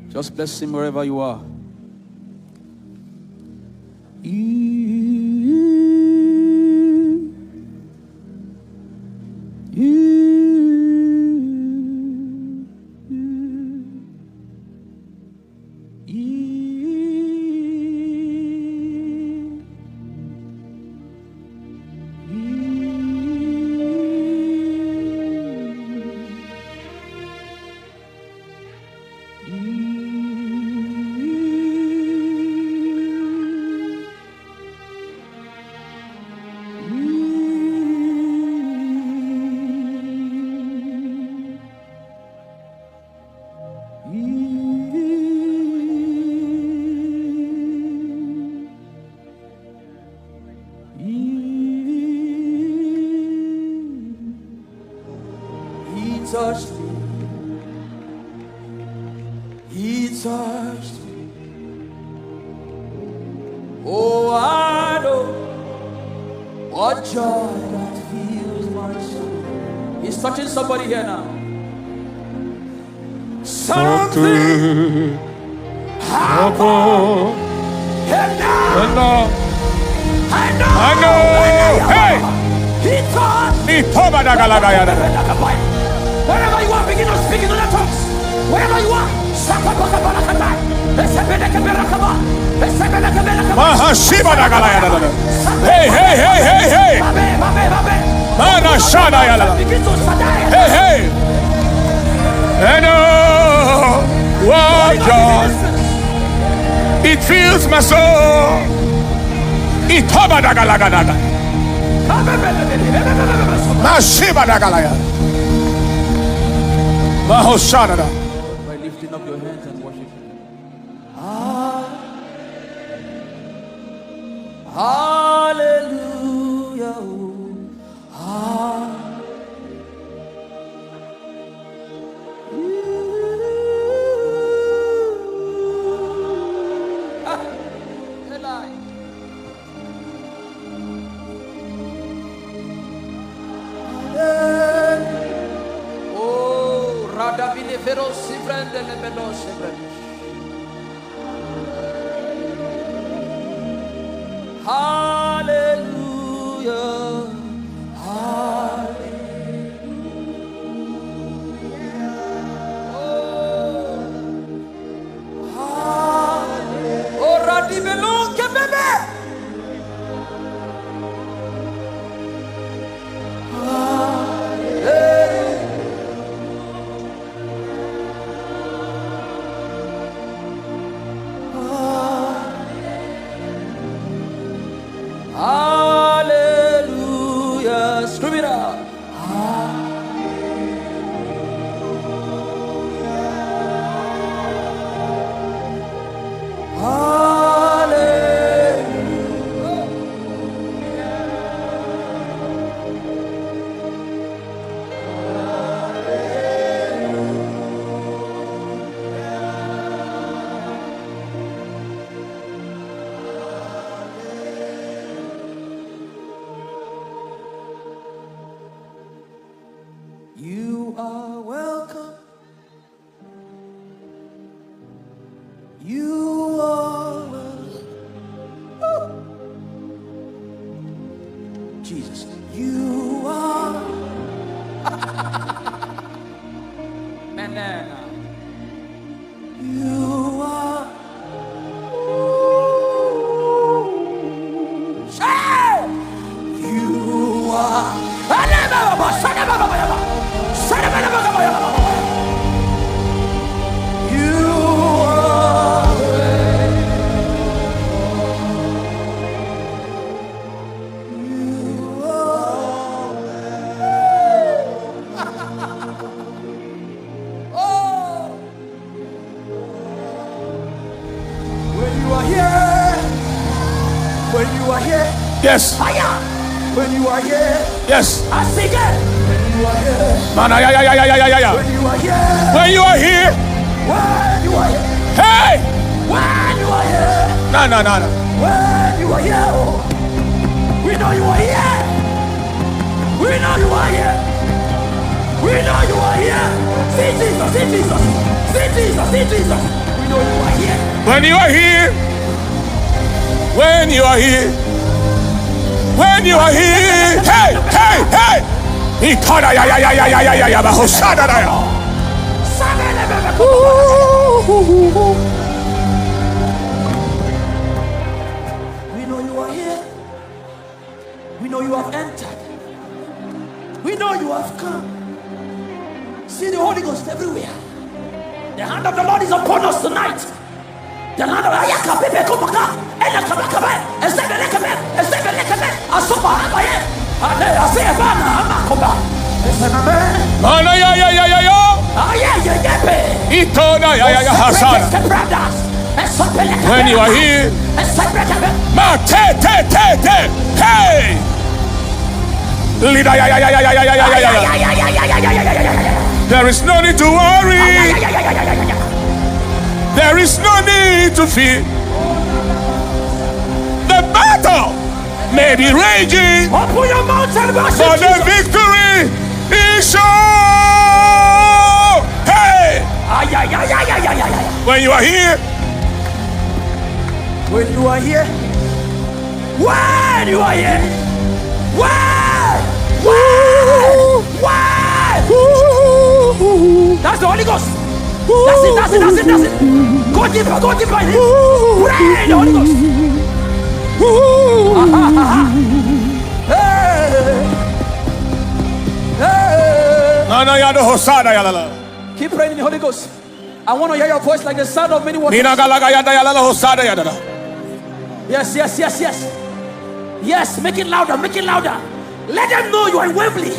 Just bless him wherever you are. Touched me. He touched me. Oh, I know what joy that fills my soul. He's touching somebody here now. Something happened. And now I know. Hey! He touched me. Wherever you are, begin to speak in other tongues. Wherever you are, hey, hey, hey, hey, hey. Hey, hey. And oh, what joy it fills my soul. By lifting up your hands and worship him. Hallelujah. Hallelujah. Oh, Radibelon Kebebe. Hallelujah. Scream it out. You are welcome. You are welcome. Oh. Jesus, you are. Manana. You are. You are. When you are here, yes. Fire. When you are here, yes. I sing it. When you are here, Man, when you are here, when you are here, when you are here, hey, when you are here, no. When you are here, oh, we know you are here. We know you are here. We know you are here. See Jesus, see Jesus, see Jesus, see Jesus. We know you are here. When you are here. When you are here. When you are here. Hey, hey, hey. We know you are here. We know you have entered. We know you have come. See the Holy Ghost everywhere. The hand of the Lord is upon us tonight. The hand of when you are here, hey, there is no need to worry. There is no need to fear. The battle may be raging, but the victory is sure. Hey! When you are here, when you are here, when you are here, that's the Holy Ghost. That's it. Go deeper in Him. Pray the Holy Ghost. Keep praying in the Holy Ghost. I want to hear your voice like the sound of many waters. Yes. Yes, make it louder. Let them know you are in Wembley.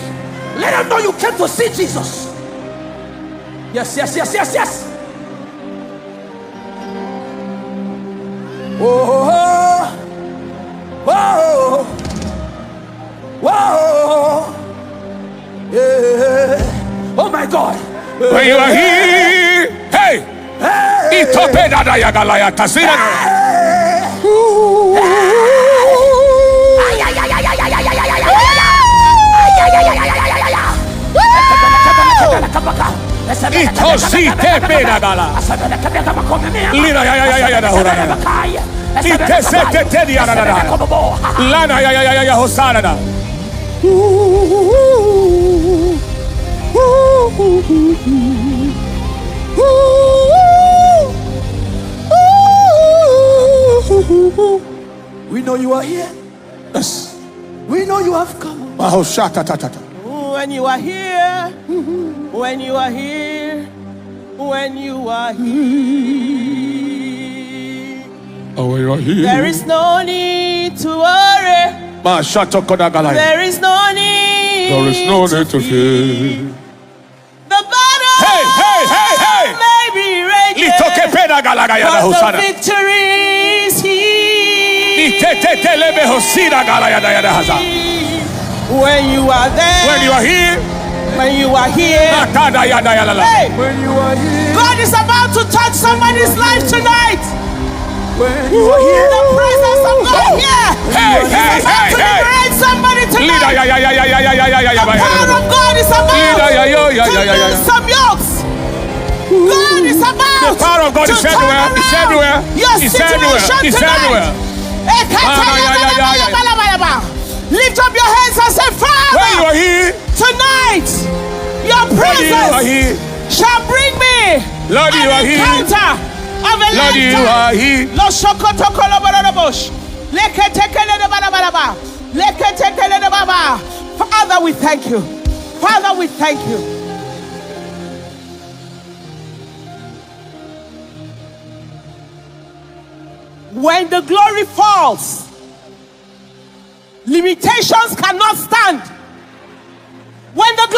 Let them know you came to see Jesus. Yes. Whoa. Yeah. Oh my God. When you are here, hey, we know you are here. yes. We know you have come. When you are here, when you are here, when you are here, Oh, when you are here, there is no need to worry. There is no need. There is no need to fear. The battle may be raging, but the victory is here. When you are there, When you are here, when you are here, hey, When you are here. God is about to touch somebody's life tonight. When you are here. The presence of God here Hey, is about to liberate somebody tonight. The power of God is about to loose some yokes. God is about The power of God to is turn everywhere. around It's everywhere. your It's situation everywhere. It's tonight. everywhere. Lift up your hands and say, When you Father, are here, tonight your Lord, you are presence here. shall bring me Lord, you are an here. encounter of a Lord, you lifetime. are here. Lo shokoto koloborobosh. Leketekele de barabara. Leketekele de baba. Father, we thank you. Father, we thank you. When the glory falls, limitations cannot stand. When the